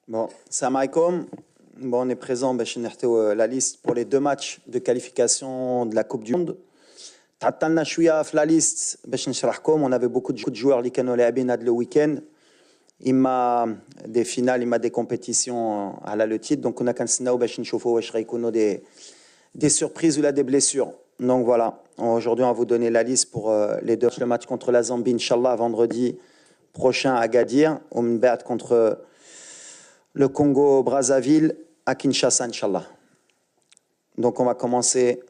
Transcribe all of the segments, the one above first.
Bon, salam alaikum. Bon, on est présent, la liste pour les 2 matchs de qualification de la Coupe du Monde. تعطلنا شويه في لا ليست باش نشرحكم. On avait beaucoup de joueurs اللي كانوا لاعبين هذا الويكند اما des finales اما des compétitions على le titre. Donc كنا كنستناو باش نشوفوا واش غيكونوا des surprises ou là des blessures. Donc voilà, aujourd'hui on va vous donner la liste pour les 2 le match contre la Zambie inchallah vendredi prochain à Gadir, ou Mbert contre le Congo Brazzaville à Kinshasa inchallah. Donc on va commencer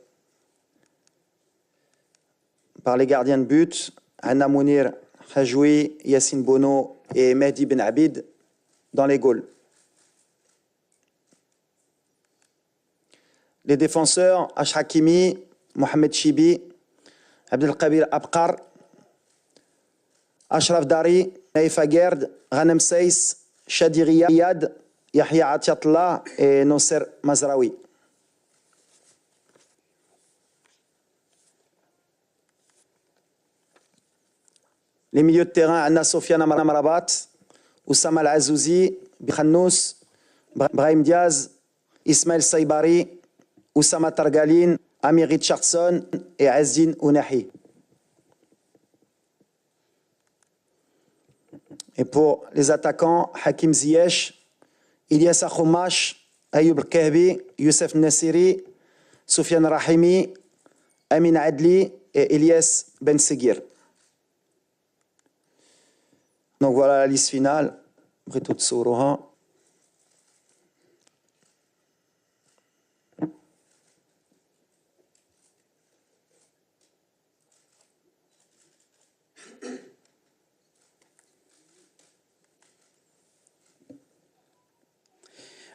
par les gardiens de but, Anna Mounir Hajoui, Yassine Bono et Mehdi Ben Abid dans les goals. Les défenseurs, Ash Hakimi, Mohamed Chibi, Abdelkabir Abkar, Ashraf Dari, Naïf Aguerd, Ghanem Seiss, Shadi Riyad, Yahya Atiatullah et Nosser Mazraoui. Les milieux de terrain, Anna Sofiane Amrabat, Oussama Al-Azouzi, Bikhanous, Brahim Diaz, Ismaël Saibari, Oussama Targaline, Amir Richardson et Azdin Ounahi. Et pour les attaquants, Hakim Ziyech, Ilyas Akhoumash, Ayoub Kahbi, Youssef Nassiri, Soufiane Rahimi, Amin Adli et Ilyas Ben Seguir. Donc voilà la liste finale. Brito Tsourouha.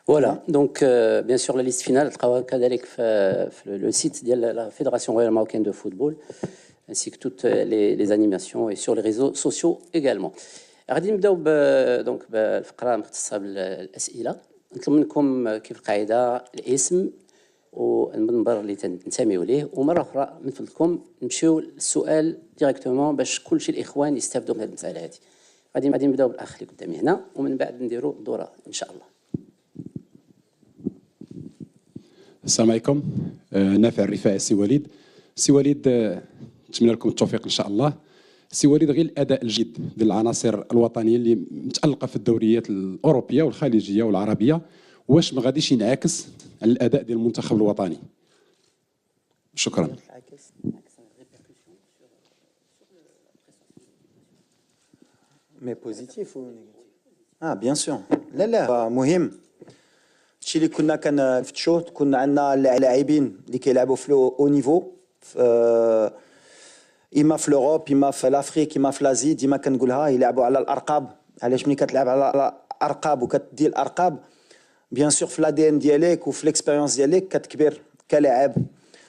Voilà, donc bien sûr la liste finale تلقاوها كذلك في le site ديال la Fédération royale marocaine de football ainsi que toutes les animations et sur les réseaux sociaux également. غادي نبداو دونك بالفقره المختصه بالاسئله. نطلب منكم كيف القاعده الاسم والمنبر اللي تنتميو ليه، ومره اخرى من فضلكم نمشيو للسؤال ديريكتومون باش كلشي الاخوان يستافدوا من هذه المساله هذه. غادي نبداو بالاخ اللي قدامي هنا ومن بعد نديروا الدوره ان شاء الله. السلام عليكم. نافع الرفاعي سي وليد. سي وليد نتمنى لكم التوفيق ان شاء الله. سي وليد، غير الاداء الجيد ديال العناصر الوطنيه اللي متالقه في الدوريات الاوروبيه والخليجيه والعربيه، واش ما غاديش ينعكس على الاداء ديال المنتخب الوطني؟ شكرا. Mais positif ou négatif? Ah bien sûr. لا مهم. الشيء اللي كنا كنفتشوه كنا عندنا لاعبين اللي كيلعبوا في او نيفو اما في لوروب اما في لافريك اما في لازي. ديما كنقولها يلعبوا على الارقاب. علاش ملي كتلعب على الارقاب وكتدي الارقاب بيان سور في الادي ان ديالك وفي ليكسبيريونس ديالك كتكبر كلاعب.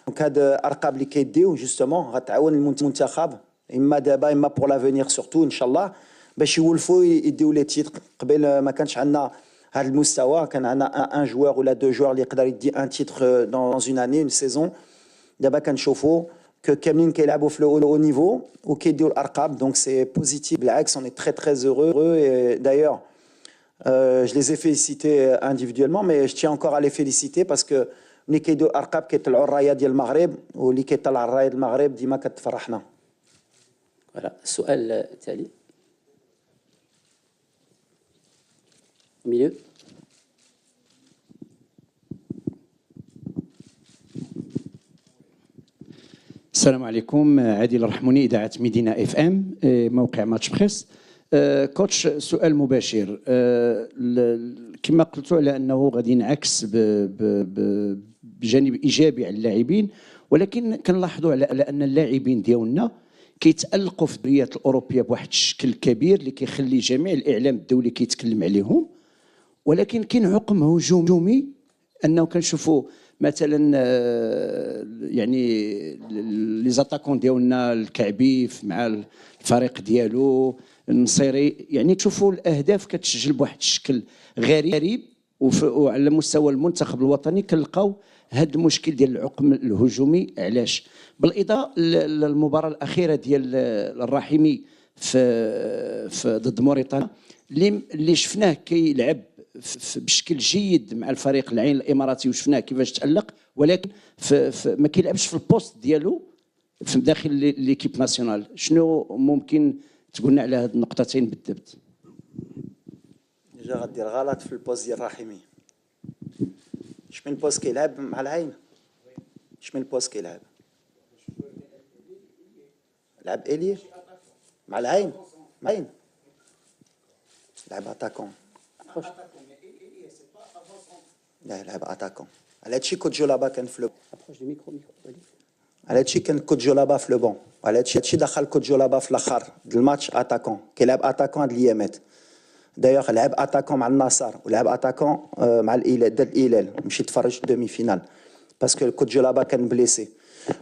دونك هاد الارقام اللي كيديو جوستومون غتعاون المنتخب اما دابا اما بور لافونيغ سورتو ان شاء الله باش يولفوا يديو لي تيتر. قبل ما كانش عندنا هذا المستوى، كان عندنا ان جوار ولا 2 جوار اللي يقدر يدي ان تيتر دون اون اني اون سيزون. دابا كنشوفوا كاملين كيلعبوا في لو نيفو وكيديو الارقام. دونك سي بوزيتيف بالعكس. on est très très heureux et d'ailleurs je les ai félicités individuellement mais je tiens encore à les féliciter parce que ملي كيديو الارقام كيطلعوا الرايه ديال المغرب، واللي كيطلع الرايه ديال المغرب ديما كتفرحنا. فوالا السؤال التالي milieu. السلام عليكم. عادل الرحموني، إذاعة مدينة اف ام، موقع ماتش بريس. كوتش، سؤال مباشر. كما قلتوا على انه غادي ينعكس بجانب ايجابي على اللاعبين، ولكن كنلاحظوا على ان اللاعبين ديالنا كيتالقوا في الدوريات الاوروبيه بواحد الشكل كبير اللي كيخلي جميع الاعلام الدولي كيتكلم عليهم، ولكن كاين عقم هجومي انه كنشوفوا مثلا يعني لي زاتاكون ديالنا الكعبي مع الفريق ديالو النصيري، يعني تشوفوا الاهداف كتسجل بواحد الشكل غريب، وعلى مستوى المنتخب الوطني كنلقاو هذا المشكل ديال العقم الهجومي. علاش؟ بالاضافه للمباراه الاخيره ديال الرحيمي في ضد موريتانيا اللي شفناه كيلعب بشكل جيد مع الفريق العين الاماراتي وشفناه كيفاش تالق، ولكن ما كيلعبش في البوست ديالو في داخل ليكيب ناسيونال. شنو ممكن تقولنا على هذه النقطتين بالضبط؟ ديجا غدير غلط في البوست ديال رحيمي. شمن البوست كيلعب مع العين؟ شمن البوست كيلعب؟ لعب إليه مع العين، مع العين لعب اتاكون. لا لعب اتاكون. على هادشي كوت جولابا كان في لو على هادشي كان كوت جولابا في لو بون، على هادشي دخل كوت جولابا في الاخر د الماتش اتاكون، كيلعب اتاكون هاد الايامات. دايوغ لعب اتاكون مع النصر ولعب اتاكون مع الهلال، دار الهلال مشي تفرج دومي فينال باسكو كوت جولابا كان بليسي.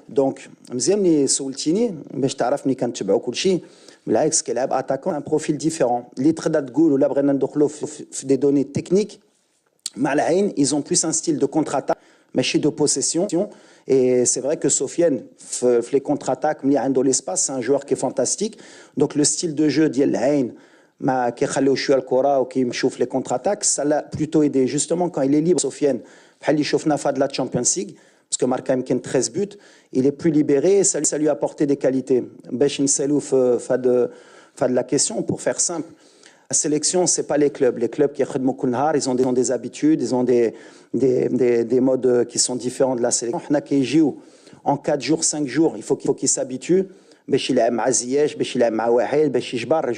دونك مزيان ملي سولتيني باش تعرف ملي كنتبعوا كلشي، بالعكس كيلعب اتاكون ان بروفيل ديفيرون اللي تقدر تقول ولا بغينا ندخلوا في دي دوني تكنيك. مع العين ils ont plus un style de contre-attaque ماشي de possession. Et c'est vrai que Sofiane, les contre-attaques, il y a un l'espace, c'est un joueur qui est fantastique. Donc le style de jeu d'Yel Hain, qui est choué al Kora ou qui chauffe les contre-attaques, ça l'a plutôt aidé. Justement, quand il est libre, Sofiane, il chauffe Nafa de la Champions League, parce que Marc Haimken 13 buts, il est plus libéré et ça lui a apporté des qualités. Bechin Salouf, fa de la question, pour faire simple. La sélection, ce n'est pas les clubs. Les clubs qui ils ont des habitudes, ils ont des modes qui sont différents de la sélection. En 4 jours, 5 jours, il faut qu'ils s'habituent.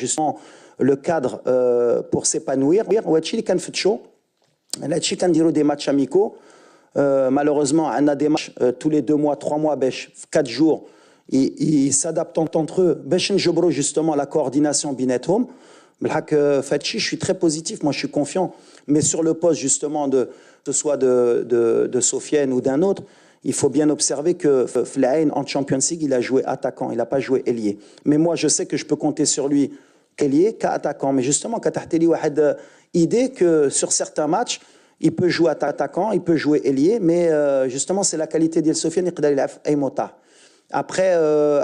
Justement, le cadre pour s'épanouir. Des matchs amicaux. Malheureusement, on a des matchs tous les 2 mois, 3 mois, 4 jours. Ils s'adaptent entre eux. Justement, la coordination binetrum. Je suis très positif, moi je suis confiant. Mais sur le poste justement que ce soit de Sofiane ou d'un autre, il faut bien observer que Flaïn en Champions League, il a joué attaquant, il n'a pas joué ailier. Mais moi je sais que je peux compter sur lui ailier qu'attaquant. Mais justement, quand tu as une idée que sur certains matchs, il peut jouer attaquant, il peut jouer ailier, mais justement c'est la qualité de Sofiane, après,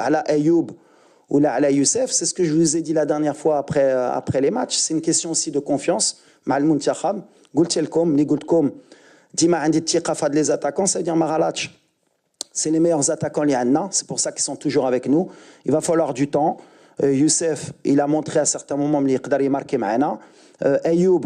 à la Ayoub, ou là, à la Youssef, c'est ce que je vous ai dit la dernière fois après les matchs. C'est une question aussi de confiance. Mal Muntakhab, Gultelkom, Nigultkom, Dima Andi Tika Fad les attaquants, ça veut dire Maralach. C'est les meilleurs attaquants liana, c'est pour ça qu'ils sont toujours avec nous. Il va falloir du temps. Youssef, il a montré à certains moments qu'il pouvait marquer معنا. Ayoub,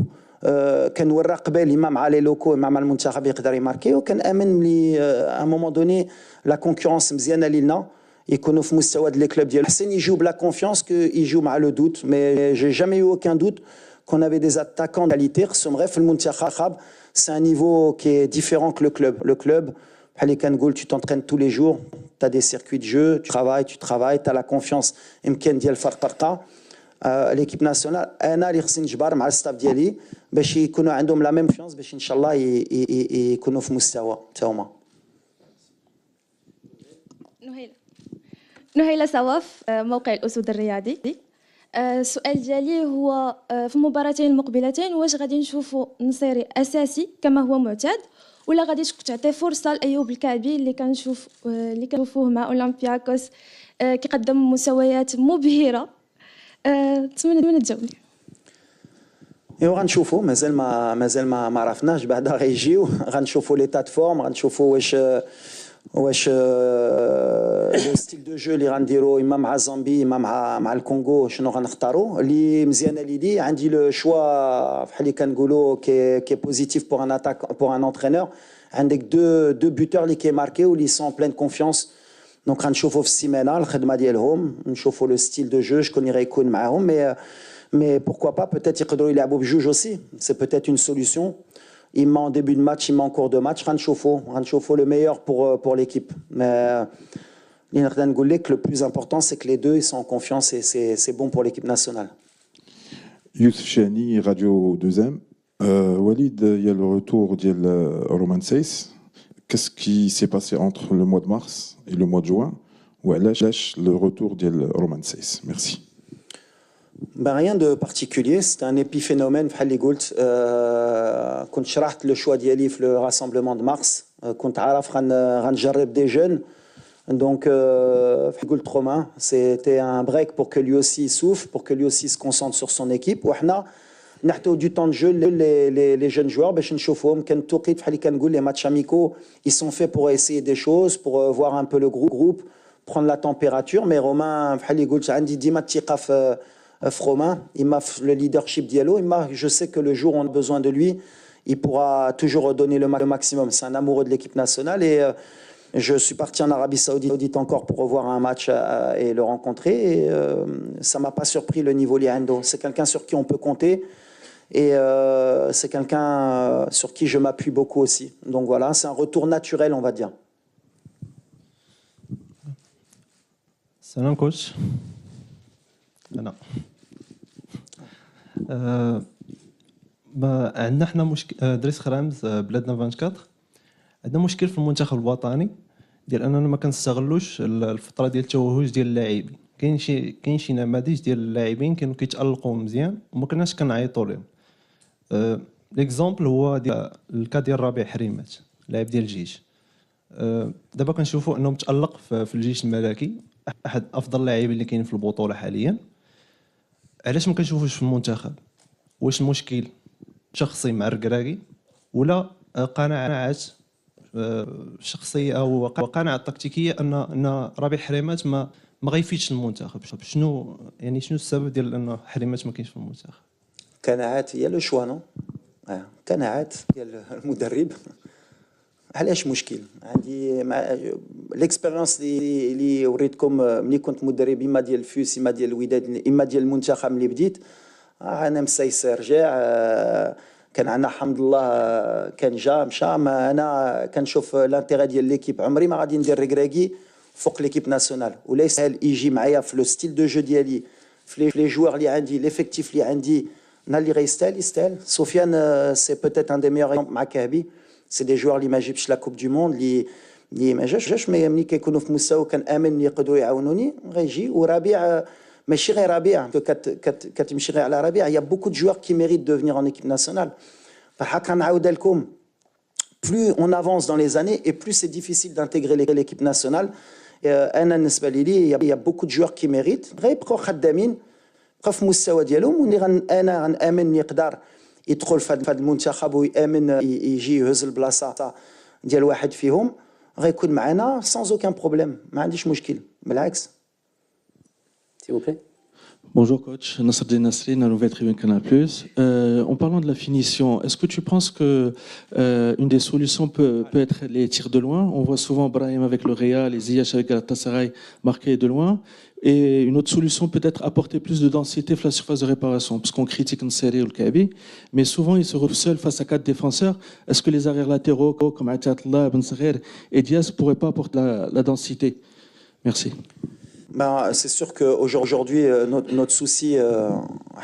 كان ورا قبل امام علي لوكو امام المنتخب يقدر يماركي، وكان امن لي à un moment donné la concurrence مزيانه لينا. يكونوا في مستوى les clubs ديالو. حسين يجوا بلا confiance qu'il joue مع le doute, mais j'ai jamais eu aucun doute qu'on avait des attaquants de qualité. Bref, le Muntakhab, c'est un niveau qui est différent que le club. Le club, tu t'entraînes tous les jours, tu as des circuits de jeu, tu travailles, tu as la confiance. L'équipe nationale, انا اللي خصني نجبر مع الستاف ديالي باش يكونوا عندهم la même confiance باش ان شاء الله يكونوا في مستوى حتى هما. نهيلة صواف، موقع الأسود الرياضي. السؤال ديالي هو في المباراتين المقبلتين واش غادي نشوفوا نصيري أساسي كما هو معتاد، ولا غادي تعطي فرصة لأيوب الكعبي اللي كنشوفوه مع أولمبياكوس كيقدم مستويات مبهرة؟ نتمنى تجاوبني. ايوا غنشوفوا، مازال ما عرفناش، بعدا غيجيو غنشوفوا لي تات فورم، غنشوفوا واش لو ستيل دو جو اللي غنديرو اما مع زامبي اما مع الكونغو شنو غنختاروا. اللي مزيانه ليدي عندي لو شوا بحال اللي كنقولوا كي بوزيتيف بور ان اتاك بور ان انترينور. عندك دو بوتور اللي كيماركيو اللي سون بلين كونفيونس. دونك غنشوفوا في السيمانه الخدمه ديالهم، نشوفوا لو ستيل دو جو شكون اللي غيكون معاهم. mais pourquoi pas, peut-être يقدروا يلعبوا بجوج aussi, c'est peut-être une solution. Il met en début de match, il met en cours de match. Ranchofo le meilleur pour l'équipe. Mais le plus important, c'est que les deux ils sont en confiance et c'est bon pour l'équipe nationale. Youssef Chani, Radio 2M. Walid, il y a le retour de Roman Seyss. Qu'est-ce qui s'est passé entre le mois de mars et le mois de juin? Ou le retour de Roman Seyss? Merci. Ben rien de particulier, c'est un épiphénomène. Quand je شرحت le choix d'Yali le rassemblement de mars, quand عارف غنجرب des jeunes, donc قلت Romain, c'était un break pour que lui aussi souffle, pour que lui aussi se concentre sur son équipe. وحنا نعطيو du temps de jeu les jeunes joueurs باش نشوفوهم. كان التوقيت بحال اللي كنقول les matchs amicaux ils sont faits pour essayer des choses, pour voir un peu le groupe, prendre la température. Mais Romain بحال اللي قلت عندي ديما الثقه في Romain, il m'a le leadership ديالو, je sais que le jour où on a besoin de lui, il pourra toujours donner le maximum. C'est un amoureux de l'équipe nationale et je suis parti en Arabie Saoudite encore pour revoir un match et le rencontrer. Et ça m'a pas surpris le niveau Liando. C'est quelqu'un sur qui on peut compter et c'est quelqu'un sur qui je m'appuie beaucoup aussi. Donc voilà, c'est un retour naturel, on va dire. Salam coach. أنا عندنا حنا مشكل دريس خرامز بلادنا 24 عندنا مشكل في المنتخب الوطني ديال اننا ما كنستغلوش الفتره ديال التوهج ديال اللاعبين. كاين شي نماذج ديال اللاعبين كانوا كيتالقوا مزيان وما كناش كنعيطوا لهم. ليكزامبل هو ديال الكا ديال ربيع حريمات لاعب ديال الجيش. دابا كنشوفوا انه متالق في الجيش الملكي، احد افضل اللاعبين اللي كاين في البطوله حاليا. علاش ما كنشوفوش في المنتخب؟ واش المشكل شخصي مع الركراكي ولا قناعات شخصيه او قناعه تكتيكيه ان ربيع حريمات ما غيفيدش المنتخب؟ شنو السبب ديال ان حريمات ما كاينش في المنتخب؟ قناعات هي لو شوا نو، قناعات ديال المدرب. علاش مشكل؟ عندي ليكسبيريونس اللي وريتكم ملي كنت مدرب، اما ديال الفوس اما ديال الوداد اما ديال المنتخب ملي بديت. انا مسيسر رجع، كان عندنا الحمد لله، كان جا مشى. انا كنشوف لانتيغي ديال ليكيب، عمري ما غادي ندير ركراكي فوق ليكيب ناسيونال، وليس سهل يجي معايا في لو ستيل دو جو ديالي، في لي جوار اللي عندي، ليفيكتيف اللي عندي. انا اللي غيستاهل سفيان سي بوتيت ان دي ميور مع كهبي. سي دي جوار اللي ما جيبش لا كوب دو موند، اللي ما جاش مي ملي كيكونوا في مستوى كنامن يقدروا يعاونوني غيجي. وربيع ماشي غير ربيع، كتمشي غير على ربيع، يا بوكو دو جوار كي ميريت دو فينير ان ايكيب ناسيونال. فحق نعاود لكم، plus on avance dans les années et plus c'est difficile d'intégrer l'équipe nationale. انا بالنسبه لي يا بوكو دو جوار كي ميريت غيبقاو خدامين، بقاو في المستوى ديالهم، واللي انا غنامن يقدر يدخل في هذا المنتخب ويامن يجي يهز البلاصه ديال واحد فيهم، غيكون معنا sans aucun problème. ما عنديش مشكل، بالعكس. S'il vous plaît. Bonjour coach, Nasreddin Nasri, la nouvelle tribune Canal+. En parlant de la finition, est-ce que tu penses que une des solutions peut être les tirs de loin? On voit souvent Brahim avec le Real et Ziyech avec Galatasaray marquer de loin. Et une autre solution peut être apporter plus de densité sur la surface de réparation, parce qu'on critique Nseri ou le Kabi, mais souvent ils se retrouvent seuls face à 4 défenseurs. Est-ce que les arrières latéraux comme Atiatullah, Ben Saher et Diaz ne pourraient pas apporter la densité? Merci. C'est sûr qu'aujourd'hui, notre souci,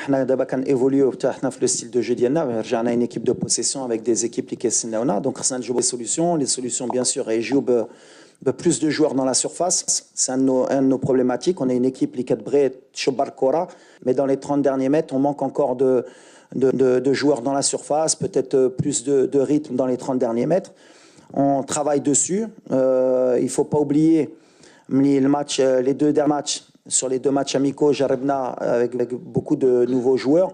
on a d'abord évolué dans le style de jeu d'Yana. On a une équipe de possession avec des équipes qui sont donc on a des solutions. Les solutions, bien sûr, et joue plus de joueurs dans la surface. C'est un de nos problématiques. On a une équipe qui est bré Chobar Kora, mais dans les 30 derniers mètres, on manque encore de joueurs dans la surface, peut-être plus de rythme dans les 30 derniers mètres. On travaille dessus. Il ne faut pas oublier les 2 derniers matchs, sur les 2 matchs amicaux, Jarabna avec beaucoup de nouveaux joueurs.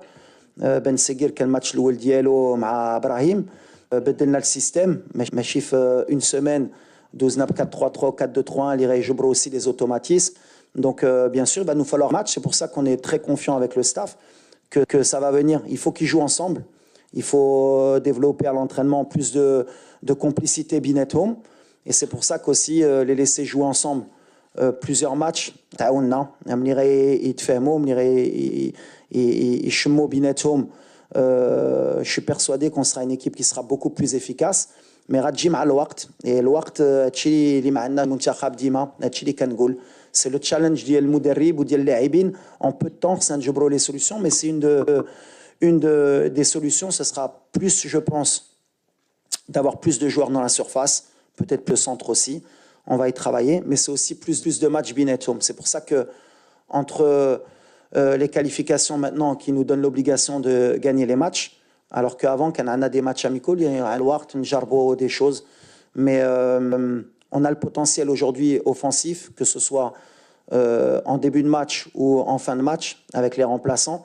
Ben Seguir, quel match l'ouel diallo avec Brahim. بدلنا le système, ماشي في une semaine, 12 4-3-3, 4-2-3-1, les réjoubrent aussi les automatismes. Donc bien sûr, il va nous falloir match. C'est pour ça qu'on est très confiant avec le staff que ça va venir. Il faut qu'ils jouent ensemble. Il faut développer à l'entraînement plus de complicité Binet Home. Et c'est pour ça qu'aussi les laisser jouer ensemble plusieurs matchs. Je suis persuadé qu'on sera une équipe qui sera beaucoup plus efficace. Mais radji مع الوقت. Et الوقت هادشي اللي معنا المنتخب ديما، هادشي اللي كنقول. C'est le challenge ديال المدرب وديال اللاعبين. En peu de temps, ça نجبروا les solutions, mais c'est une des solutions, ce sera plus, je pense, d'avoir plus de joueurs dans la surface, peut-être le centre aussi. On va y travailler, mais c'est aussi plus de matchs binetum. C'est pour ça que entre les qualifications maintenant qui nous donnent l'obligation de gagner les matchs, alors qu'avant, quand on a des matchs amicaux, il y a des choses. Mais on a le potentiel aujourd'hui offensif, que ce soit en début de match ou en fin de match, avec les remplaçants.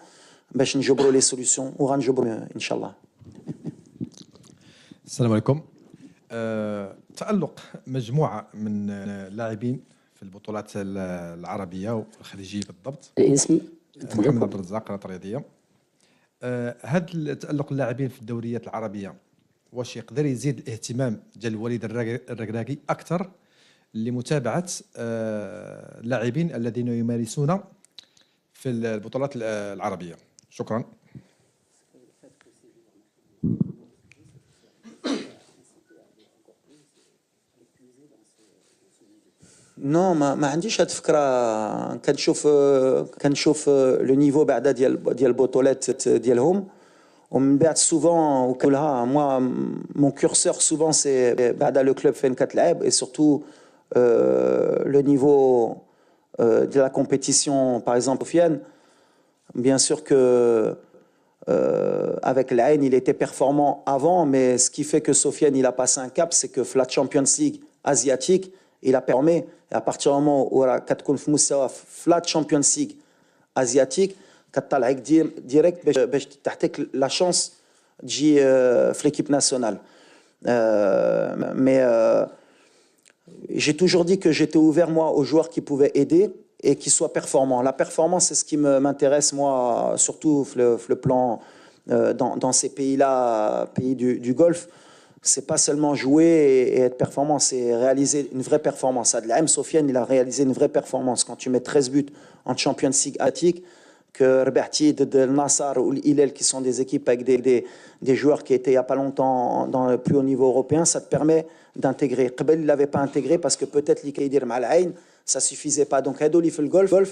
باش نجبروا لي سوليوشن وغنجبروا ان شاء الله. السلام عليكم. تألق مجموعة من اللاعبين في البطولات العربية والخليجية بالضبط. الاسم محمد عبد الرزاق قناة الرياضية. هذا تألق اللاعبين في الدوريات العربية واش يقدر يزيد الاهتمام ديال وليد الركراكي أكثر لمتابعة اللاعبين الذين يمارسون في البطولات العربية؟ شكرا. نو ما عنديش هاد الفكره. كنشوف لو نيفو بعدا ديال البطولات ديالهم ومن بعد سوفون وكلها موا مون كورسور سوفون سي بعدا لو كلوب فين كتلعب اي سورتو لو نيفو de la compétition par exemple Sofiane. Bien sûr que avec l'Ain il était performant avant, mais ce qui fait que Sofiane il a passé un cap, c'est que la Champions League asiatique il a permis, et à partir du moment où كتكون في مستوى فلات Champions League asiatique كتطلعك ديريكت باش تحتك لا شانس تجي في l'équipe nationale. Mais j'ai toujours dit que j'étais ouvert moi aux joueurs qui pouvaient aider et qui soient performants. La performance c'est ce qui m'intéresse moi, surtout le plan dans ces pays-là, pays du Golfe. C'est pas seulement jouer et être performant, c'est réaliser une vraie performance. Adelaim Sofiane, il a réalisé une vraie performance. Quand tu mets 13 buts en Champions League asiatique, que Rebahti, de Nassar ou l'Hilal, qui sont des équipes avec des joueurs qui étaient il n'y a pas longtemps dans le plus haut niveau européen, ça te permet d'intégrer. Qbel, il ne l'avait pas intégré parce que peut-être l'Ikaidir Mal'ain, ça ne suffisait pas. Donc, Hadoli fait le golf,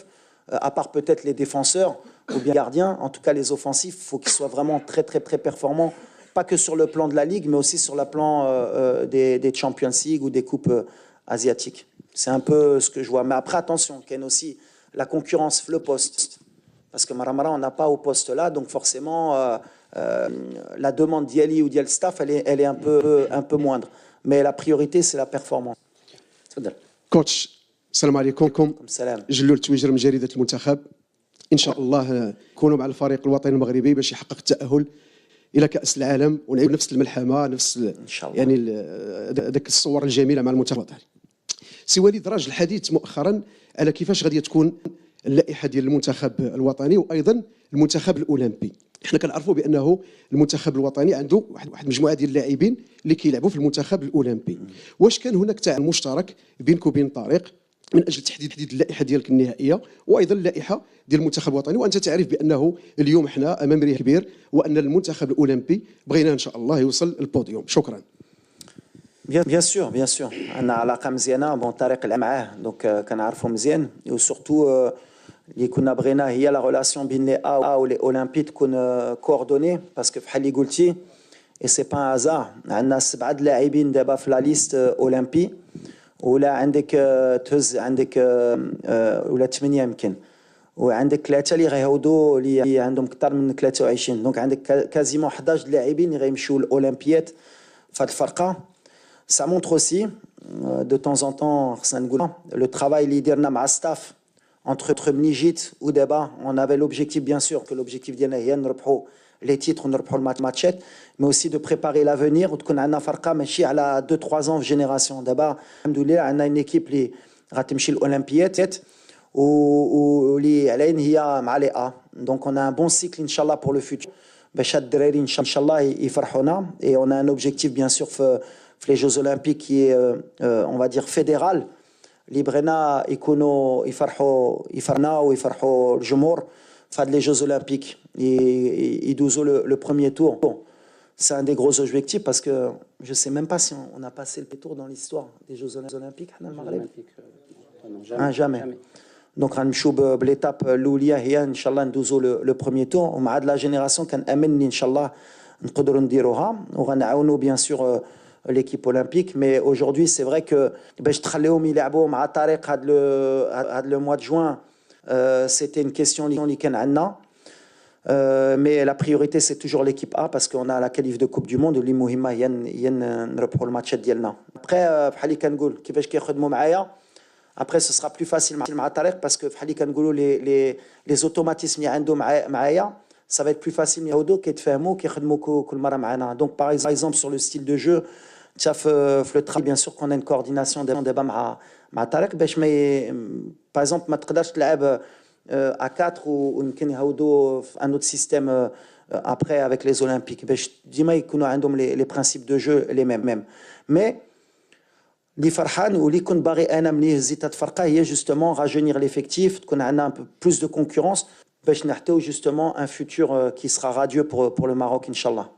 à part peut-être les défenseurs ou bien les gardiens, en tout cas les offensifs, il faut qu'ils soient vraiment très, très, très performants. Pas que sur le plan de la Ligue, mais aussi sur le plan des Champions League ou des coupes asiatiques. C'est un peu ce que je vois. Mais après, attention, qu'il y a aussi la concurrence, le poste. Parce que Maramara, on n'a pas au poste là, donc forcément, la demande d'Yali ou d'Yal staff, elle est un peu moindre. Mais la priorité, c'est la performance. كوتش السلام عليكم. سلام. جلول تويجر من جريدة المنتخب. إن شاء الله نكونوا مع الفريق الوطني المغربي باش يحقق التأهل الى كاس العالم ونعيد نفس الملحمه نفس إن شاء الله. يعني ذاك الصور الجميله مع المنتخب الوطني. سي وليد راجل الحديث مؤخرا على كيفاش غادي تكون اللائحه ديال المنتخب الوطني وايضا المنتخب الاولمبي. احنا كنعرفوا بانه المنتخب الوطني عنده واحد مجموعه ديال اللاعبين اللي كيلعبوا في المنتخب الاولمبي. واش كان هناك تعاون مشترك بينك وبين طارق من اجل تحديد اللائحه ديالك النهائيه وايضا اللائحه ديال المنتخب الوطني؟ وانت تعرف بانه اليوم احنا امام ريح كبير وان المنتخب الاولمبي بغينا ان شاء الله يوصل للبوديوم. شكرا. Bien sûr, bien sûr. عندنا علاقه مزيانه بون طارق اللي معاه دونك كنعرفوا مزيان وسورتو اللي كنا بغينا هي لا ريلاسيون بين لي ا ولي اولمبي تكون كوردوني باسكو بحال اللي قلتي اي سي با ان هازار. عندنا 7 لاعبين دابا في لا ليست اولمبي ولا عندك تهز عندك ولا 8 يمكن وعندك 3 اللي غيهودوا اللي عندهم اكثر من 23 دونك عندك كازيمون 11 لاعبين اللي غيمشيو للاولمبيات في هذه الفرقه. Ça montre aussi de temps en temps le travail اللي درنا مع staff entre Mnijit ou Deba. On avait l'objectif bien sûr que l'objectif ديالنا هي نربحوا les titres ونربحوا الماتشات mais aussi de préparer l'avenir وتكون عندنا فرقه ماشي على 2-3 ans في جينيراسيون. دابا الحمد لله عندنا une équipe اللي غتمشي للاولمبيات واللي علينا هي مع لي ا دونك on a un bon cycle inchallah pour le futur باش هاد الدراري ان شاء الله يفرحونا. Et on a un objectif bien sûr في les Jeux Olympiques qui est on va dire fédéral اللي بغينا يكونوا يفرحنا ويفرحوا الجمهور في هاد les Jeux Olympiques يدوزوا le premier tour. Bon, c'est un des gros objectifs parce que je sais même pas si on a passé le tour dans l'histoire des Jeux Olympiques حنا المغرب. Jamais. Donc غنمشيو باليتاب الاوليه هي ان شاء الله ندوزوا لو بروميير تور ومع هاد لا جينيراسيون كنامن ان شاء الله نقدروا نديروها وغنعاونوا bien sûr l'équipe olympique. Mais aujourd'hui c'est vrai que باش تخليهم يلعبوا مع طارق هاد لو mois de juin c'était une question اللي كان عندنا. Mais la priorité c'est toujours l'équipe A parce qu'on a la qualif de Coupe du Monde اللي مهمه هي نربحوا الماتشات ديالنا. Après بحال اللي كنقول كيفاش كيخدموا معايا. Après ce sera plus facile مع طارق parce que بحال اللي كنقولوا les automatismes اللي عنده معايا ça va être plus facile يعودوا كيتفاهموا كيخدموا كل مره معنا. Donc par exemple sur le style de jeu في le travail bien sûr qu'on a une coordination دابا مع طارق باش par exemple ما تقدرش تلعب à 4 ويمكن يعودوا في un autre système après avec les Olympiques باش ديما يكونوا عندهم les principes de jeu les mêmes. Mais اللي فرحان واللي كنت باغي انا ملي هزيت هاد الفرقه هي justement rajeunir l'effectif تكون عندنا un peu plus de concurrence باش نحتاو justement un futur qui sera radieux pour le Maroc Inch'Allah.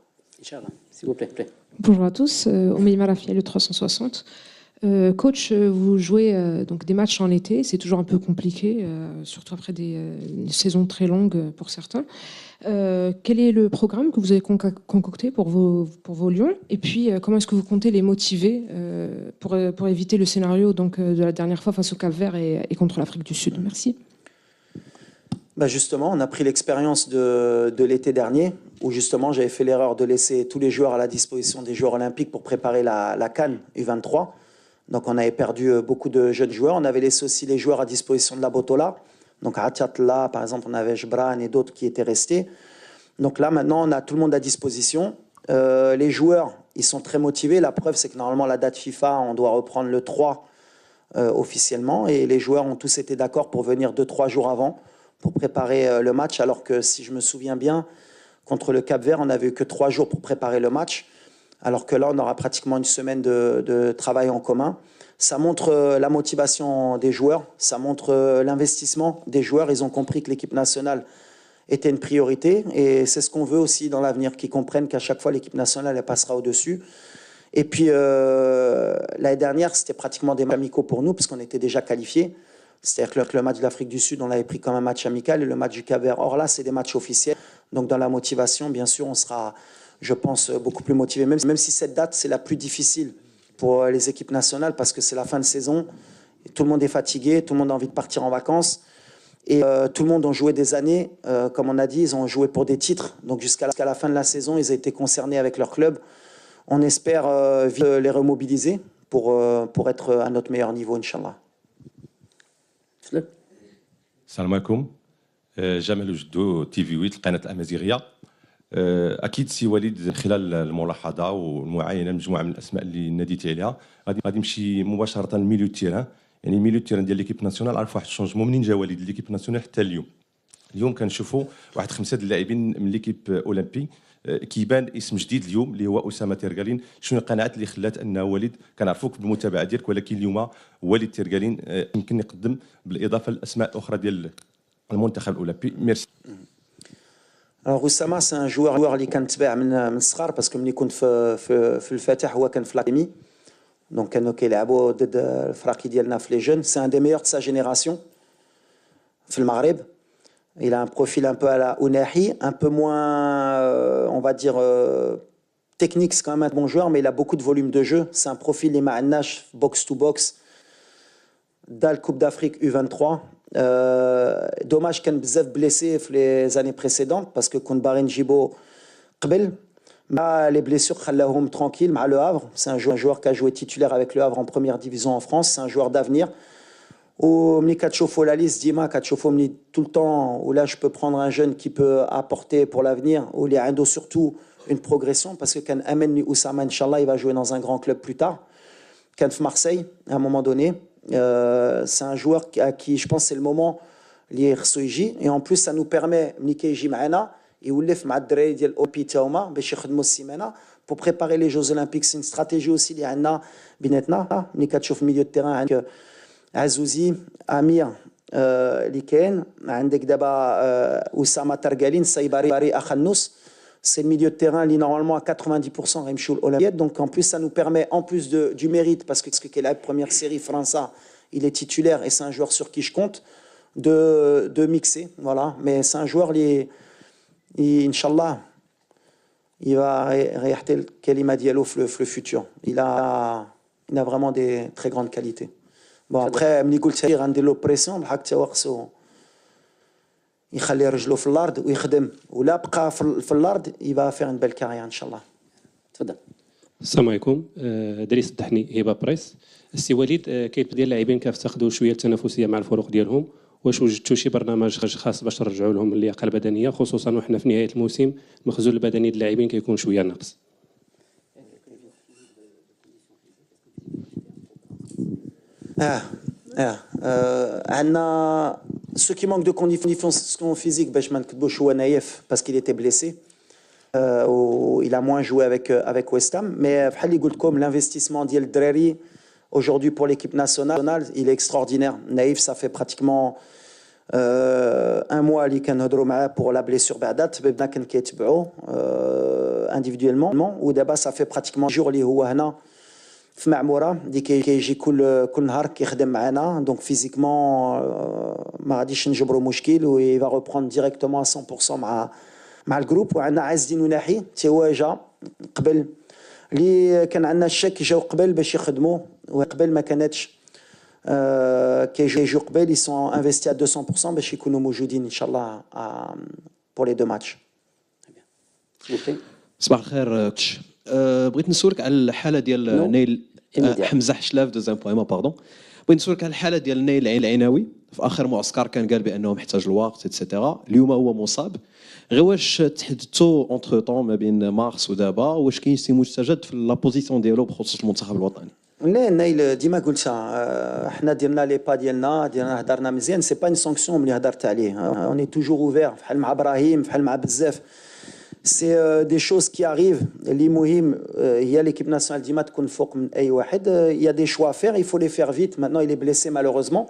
Inch'Allah, s'il vous plaît. Bonjour à tous, Oumeima Rafia, le 360. Coach, vous jouez donc des matchs en été, c'est toujours un peu compliqué, surtout après des saisons très longues pour certains. Quel est le programme que vous avez concocté pour vos Lions? Et puis, comment est-ce que vous comptez les motiver pour éviter le scénario donc, de la dernière fois face au Cap-Vert et contre l'Afrique du Sud? Merci. Bah justement, on a pris l'expérience de l'été dernier, où justement j'avais fait l'erreur de laisser tous les joueurs à la disposition des joueurs olympiques pour préparer la CAN U23. Donc on avait perdu beaucoup de jeunes joueurs. On avait laissé aussi les joueurs à disposition de la Botola. Donc à Atiatla, par exemple, on avait Jbran et d'autres qui étaient restés. Donc là, maintenant, on a tout le monde à disposition. Les joueurs, ils sont très motivés. La preuve, c'est que normalement, la date FIFA, on doit reprendre le 3 officiellement. Et les joueurs ont tous été d'accord pour venir 2-3 jours avant pour préparer le match. Alors que si je me souviens bien, contre le Cap-Vert, on n'avait eu que 3 jours pour préparer le match. Alors que là, on aura pratiquement une semaine de travail en commun. Ça montre la motivation des joueurs, ça montre l'investissement des joueurs. Ils ont compris que l'équipe nationale était une priorité et c'est ce qu'on veut aussi dans l'avenir, qu'ils comprennent qu'à chaque fois, l'équipe nationale, elle passera au-dessus. Et puis, l'année dernière, c'était pratiquement des matchs amicaux pour nous parce qu'on était déjà qualifiés. C'est-à-dire que le match de l'Afrique du Sud, on l'avait pris comme un match amical et le match du Cap-Vert. Or là, c'est des matchs officiels. Donc dans la motivation, bien sûr, on sera, je pense, beaucoup plus motivé. Même si cette date, c'est la plus difficile pour les équipes nationales parce que c'est la fin de saison. Et tout le monde est fatigué, tout le monde a envie de partir en vacances. Et tout le monde a joué des années. Comme on a dit, ils ont joué pour des titres. Donc jusqu'à la fin de la saison, ils ont été concernés avec leur club. On espère les remobiliser pour être à notre meilleur niveau, Inch'Allah. السلام عليكم. جمال جدو تي في 8 القناه الامازيغيه. اكيد سي وليد خلال الملاحظه والمعاينه مجموعه من الاسماء اللي ناديتي عليها غادي نمشي مباشره للميليو تيران. يعني الميليو تيران ديال ليكيب ناسيونال عرف واحد الشونجمون منين جا وليد ليكيب ناسيونال حتى اليوم كنشوفوا واحد 5 اللاعبين من ليكيب اولمبي كيبان اسم جديد اليوم اللي هو اسامه تيرغالين. شنو القناعات اللي خلات انه وليد كنعرفوك بالمتابعه ديالك ولكن اليوم وليد تيرغالين يمكن يقدم بالاضافه للاسماء الاخرى ديال المنتخب الاولمبي؟ ميرسي. Alors Oussama, c'est un joueur اللي كنتبع من الصغر باسكو ملي كنت في الفاتح هو كان في لاكاديمي. دونك كانوا كيلعبوا ضد الفراقي ديالنا في لي جون. C'est un des meilleurs de sa génération في المغرب. Il a un profil un peu à la Ounahi, un peu moins, on va dire, technique. C'est quand même un bon joueur, mais il a beaucoup de volume de jeu. C'est un profil Nash, box-to-box, dans la Coupe d'Afrique U23. Dommage qu'il y ait blessé les années précédentes, parce que contre Barin Jibo, les blessures خلاهم tranquille مع le Havre. C'est un joueur qui a joué titulaire avec le Havre en première division en France. C'est un joueur d'avenir. Ou mni katchofo la liste dima katchofo mni tout le temps où là je peux prendre un jeune qui peut apporter pour l'avenir ou les Indo surtout une progression parce que quand amène Oussama inchallah il va jouer dans un grand club plus tard quand Marseille à un moment donné c'est un joueur à qui je pense c'est le moment lié Rsoiji et en plus ça nous permet mni kayji معنا يولف مع الدراري ديال اوبي تاوما باش يخدموا السيمانه pour préparer les Jeux Olympiques. C'est une stratégie aussi اللي عندنا بيناتنا ملي كتشوف milieu de terrain عندك عزوزي امير اللي كاين عندك دابا اسامه ترغالين سايباري اخنوس. C'est le milieu de terrain qui normalement à 90% غيمشيو l'Olympiade. Donc en plus ça nous permet en plus du mérite parce que qu'il a la première série France, il est titulaire et c'est un joueur sur qui je compte de mixer, voilà. Mais c'est un joueur inchallah il va réhter le kalima diallo le futur. Il a vraiment des très grandes qualités. Bon après ملي قلت لي غندير له بريسيون بحال حتى هو خصو يخلي رجله في الارض ويخدم ولا بقى في الارض il va faire une belle carrière ان شاء الله. تفضل. السلام عليكم. دريس الدحني هبه بريس. السي وليد كاين ديال اللاعبين كيفتقدوا شويه التنافسيه مع الفرق ديالهم واش وجدتوا شي برنامج خاص باش ترجعوا لهم اللياقه البدنيه خصوصا وحنا في نهايه الموسم المخزون البدني ديال اللاعبين كيكون شويه ناقص؟ Ceux qui manquent de conditions physiques, je m'en suis naïf parce qu'il était blessé. Il a moins joué avec West Ham. Mais l'investissement d'El Dreri aujourd'hui pour l'équipe nationale, il est extraordinaire. Naïf, ça fait pratiquement un mois pour la blessure Bagdad, individuellement. Ou d'abord, ça fait pratiquement un jour اللي هو هنا في معموره اللي كيجي كل نهار كيخدم معنا دونك فيزيكمون ما غاديش نجبروا مشكل و va reprendre directement à 100% مع الجروب. وعندنا عز الدين وناحي حتى هو جا قبل اللي كان عندنا الشك جاو قبل باش يخدموا وقبل ما كانتش كيجيو قبل ils sont investis à 200% باش يكونوا موجودين ان شاء الله pour les deux matchs. صباح الخير كوتش. بغيت نسولك على الحاله ديال نايل حمزه حشلاف دوزيام بويمون باردون. بغيت نسولك على الحاله ديال نايل العيناوي في اخر معسكر كان قال بانه محتاج الوقت ايتترا. اليوم هو مصاب. غير واش تحدثوا اونتر طون ما بين مارس ودابا واش كاين شي مستجد في لا بوزيسيون ديالو بخصوص المنتخب الوطني؟ لا نايل ديما قلتها حنا درنا لي با ديالنا هضرنا مزيان سي با اون سانكسيون ملي هضرت عليه اوني توجور اوفير بحال مع ابراهيم بحال مع بزاف. C'est des choses qui arrivent. اللي مهم هي l'équipe nationale ديما تكون فوق من أي واحد. Il y a des choix à faire, il faut les faire vite. Maintenant, il est blessé malheureusement.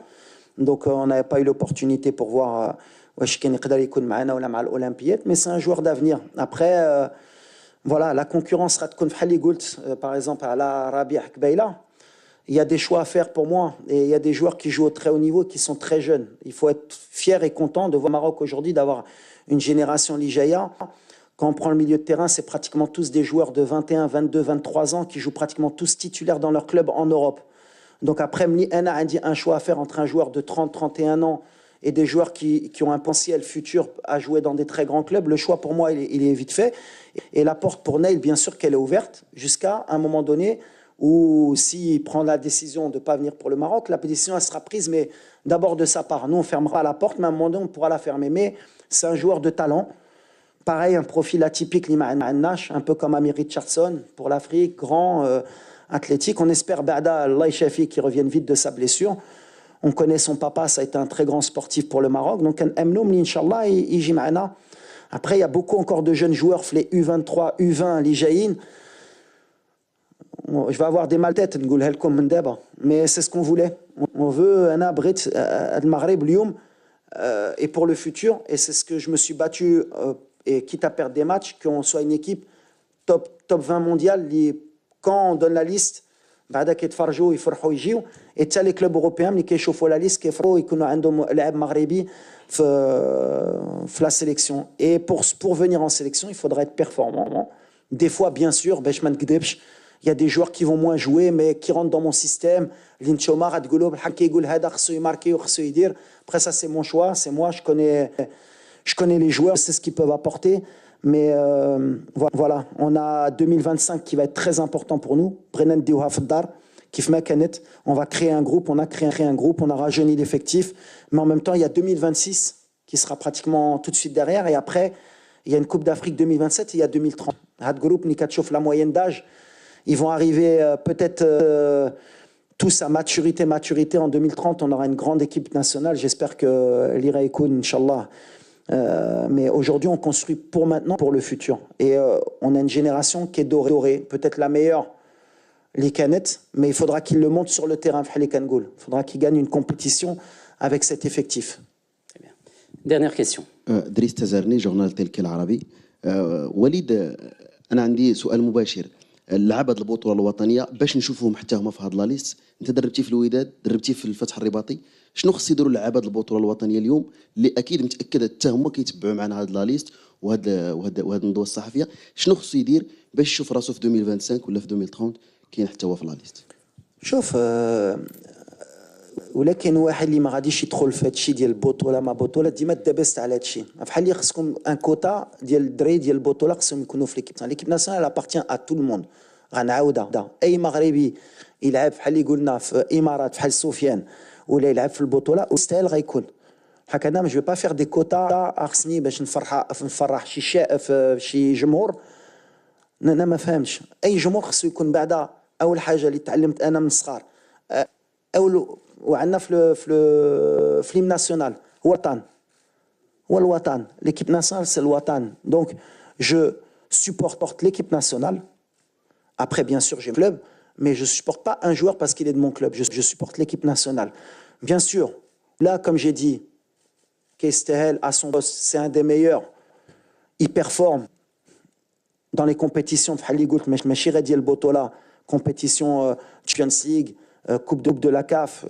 Donc, on n'avait pas eu l'opportunité pour voir واش كان يقدر يكون معنا ولا مع الأولمبياد. Mais c'est un joueur d'avenir. Après, voilà, la concurrence sera تكون بحال اللي قلت par exemple على ربيع قبيلة. Il y a des choix à faire pour moi. Et il y a des joueurs qui jouent au très haut niveau qui sont très jeunes. Il faut être fier et content de voir le Maroc aujourd'hui, d'avoir une génération Ligeia. Quand on prend le milieu de terrain, c'est pratiquement tous des joueurs de 21, 22, 23 ans qui jouent pratiquement tous titulaires dans leur club en Europe. Donc après, on a un choix à faire entre un joueur de 30, 31 ans et des joueurs qui ont un potentiel futur à jouer dans des très grands clubs. Le choix pour moi, il est vite fait. Et la porte pour Nail, bien sûr qu'elle est ouverte jusqu'à un moment donné où s'il prend la décision de ne pas venir pour le Maroc, la décision elle sera prise, mais d'abord de sa part. Nous, on fermera la porte, mais à un moment donné, on pourra la fermer. Mais c'est un joueur de talent. Pareil, un profil atypique, un peu comme Amir Richardson pour l'Afrique, grand, athlétique. On espère Bada Allah Shafi qui revienne vite de sa blessure. On connaît son papa, ça a été un très grand sportif pour le Maroc. Donc, Inch'Allah, il y a Après, il y a beaucoup encore de jeunes joueurs, les U23, U20, les Jaïn. Je vais avoir des mal têtes, mais c'est ce qu'on voulait. On veut un abrit al Maghreb Lyoum et pour le futur. Et c'est ce que je me suis battu. Et quitte à perdre des matchs, qu'on soit une équipe top 20 mondiale, quand on donne la liste, et tu as les clubs européens qui chauffent la liste, qui ont les Maghrébi la sélection. Et pour venir en sélection, il faudra être performant. Des fois, bien sûr, il y a des joueurs qui vont moins jouer, mais qui rentrent dans mon système. Après, ça, c'est mon choix, c'est moi, je connais les joueurs, c'est ce qu'ils peuvent apporter. Mais voilà, on a 2025 qui va être très important pour nous. Brennan Diouha Faddar, Kif Makanet. On va créer un groupe, on a créé un groupe, on a rajeuni l'effectif. Mais en même temps, il y a 2026 qui sera pratiquement tout de suite derrière. Et après, il y a une Coupe d'Afrique 2027 et il y a 2030. Had Group, Nikatchouf, la moyenne d'âge, ils vont arriver peut-être tous à maturité. En 2030, on aura une grande équipe nationale. J'espère que l'Ira Ekoun, Inch'Allah. Mais aujourd'hui, on construit pour maintenant, pour le futur. Et on a une génération qui est dorée, peut-être la meilleure, les canettes, mais il faudra qu'ils le montrent sur le terrain. Il faudra qu'ils gagnent une compétition avec cet effectif. Très bien. Dernière question. دريس تزارني جورنال تلك العربي. وليد أنا عندي سؤال مباشر. لعبة البطولة الوطنية باش نشوفوهم حتى هما في هاد لا ليست. انت دربتي في الوداد، دربتي في الفتح الرباطي. شنو خص يديروا لعبة البطولة الوطنية اليوم اللي اكيد متاكد حتى هما كيتبعوا معنا هاد لا ليست وهاد الندوة الصحفية. شنو خصو يدير باش يشوف راسو في 2025 ولا في 2030 كاين حتى هو في لا ليست؟ شوف ولكن واحد اللي ما غاديش يدخل في هادشي ديال البطوله ما بطوله ديما دابست على هادشي بحال اللي خصكم ان كوتا ديال الدراري ديال البطوله خصهم يكونوا في ليكيب ناسيونال ابارتيان ا تو الموند. غنعاودها اي مغربي يلعب بحال اللي قلنا في الامارات بحال سفيان ولا يلعب في البطوله يستاهل غيكون هكذا je vais pas faire des quotas خصني باش نفرح شي جمهور. انا ما فهمتش اي جمهور خصو يكون بعدا. اول حاجه اللي تعلمت انا من الصغار وعندنا في ليم ناسيونال هو الوطن l'équipe nationale c'est le وطن. donc je supporte l'équipe nationale. Après bien sûr j'ai un club mais je supporte pas un joueur parce qu'il est de mon club. Je supporte l'équipe nationale. Bien sûr là comme j'ai dit Kestehel à son poste c'est un des meilleurs. Il performe dans les compétitions بحال اللي قلت ماشي غير ديال البطوله compétition Champions League Coupe de la CAF.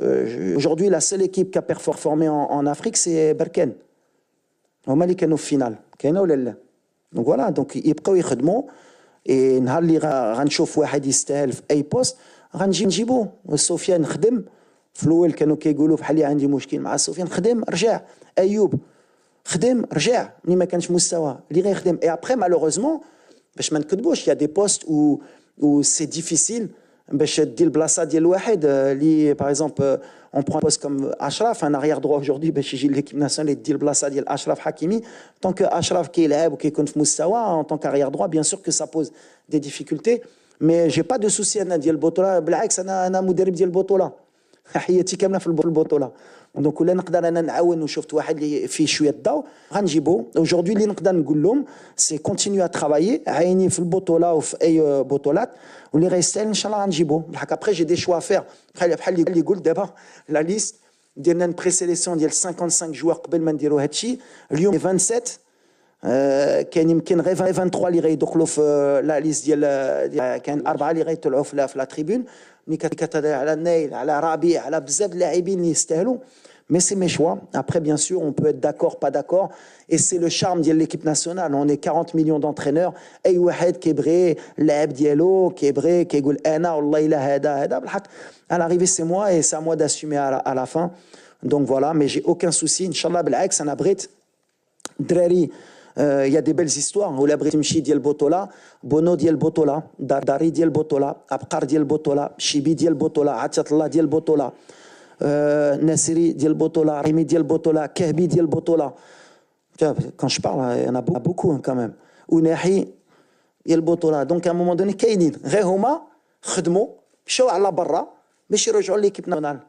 Aujourd'hui la seule équipe qui a performé en Afrique c'est Berkane. هما اللي كانوا في الفينال كاينه ولا لا. دونك فوالا دونك يبقاو يخدموا اي نهار اللي غنشوف واحد يستاهل في اي بوست غنجيبوه. سفيان خدم في الاول كانوا كيقولوا بحال اللي عندي مشكل مع سفيان خدم رجع. ايوب خدم رجع ملي ما كانش مستوى اللي غيخدم. اي ابري مالوغوزمون باش ما نكذبوش يا دي بوست ou c'est difficile باش دير البلاصه ديال واحد اللي باغ اكزومبل on prend un poste comme Achraf un arrière droit aujourd'hui باش يجي l'équipe nationale يدير البلاصه ديال Achraf Hakimi. tant que Achraf كيلعب وكيكون في مستوى en tant qu'arrière droit bien sûr que ça pose des difficultés mais j'ai pas de souci انا ديال البطوله. بالعكس انا مدرب ديال البطوله حياتي كامله في البطوله. دونك ولا نقدر انا نعاون وشفت واحد اللي فيه شويه الضوء غنجيبو. aujourd'hui اللي نقدر نقول لهم سي كونتينيو ا ترافايي عيني في البطوله وفي اي بطولات واللي غيستاهل ان شاء الله غنجيبو. بالحق ابري جي دي شوا فير بحال اللي قلت دابا لا ليست ديالنا بري سيليسيون ديال 55 جوار قبل ما نديرو هادشي اليوم 27 كاين يمكن غير 23 اللي غيدخلوا في لا ليست ديال كاين 4 اللي غيطلعوا في لا تريبون. ملي كتهضر على النايل على ربيع على بزاف د اللاعبين اللي يستاهلوا mais c'est mes choix. Après bien sûr on peut être d'accord pas d'accord et c'est le charme de l'équipe nationale. On est 40 millions d'entraîneurs اي واحد كيبغي اللاعب ديالو كيبغي كيقول انا والله الا هذا بالحق à l'arrivée c'est moi et c'est à moi d'assumer à la fin. donc voilà mais j'ai aucun souci inchallah بالعكس انا بغيت دراري il y a des belles histoires ولا بغيت نمشي ديال البطوله بونو ديال البطوله داري ديال البطوله ابقار ديال البطوله شيبي ديال البطوله عطيه الله ديال البطوله ناصري ديال البطوله ريمي ديال البطوله كهبي ديال البطوله. quand je parle il y en a beaucoup quand même وناحي ديال البطوله. دونك ا مومون دوني كاينين غير هما خدموا مشاو على برا باش يرجعوا ليكيب ناسيونال.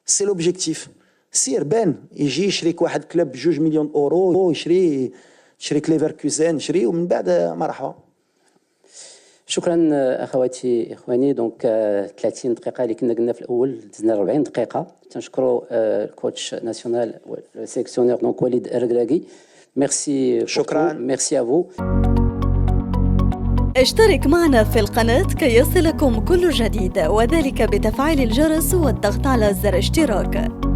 سي لوبجيكتيف. سير بان يجي يشريك واحد كلوب ب2 مليون اورو يشري ليفركوزن يشري ومن بعد مرحبا. شكرا اخواتي اخواني. دونك 30 دقيقه اللي كنا قلنا في الاول دزنا 40 دقيقه. تنشكروا الكوتش ناسيونال والسيليكسيونير دونك وليد الركراكي. ميرسي. شكرا. ميرسي افو. اشترك معنا في القناة كي يصلكم كل جديد وذلك بتفعيل الجرس والضغط على زر اشتراك.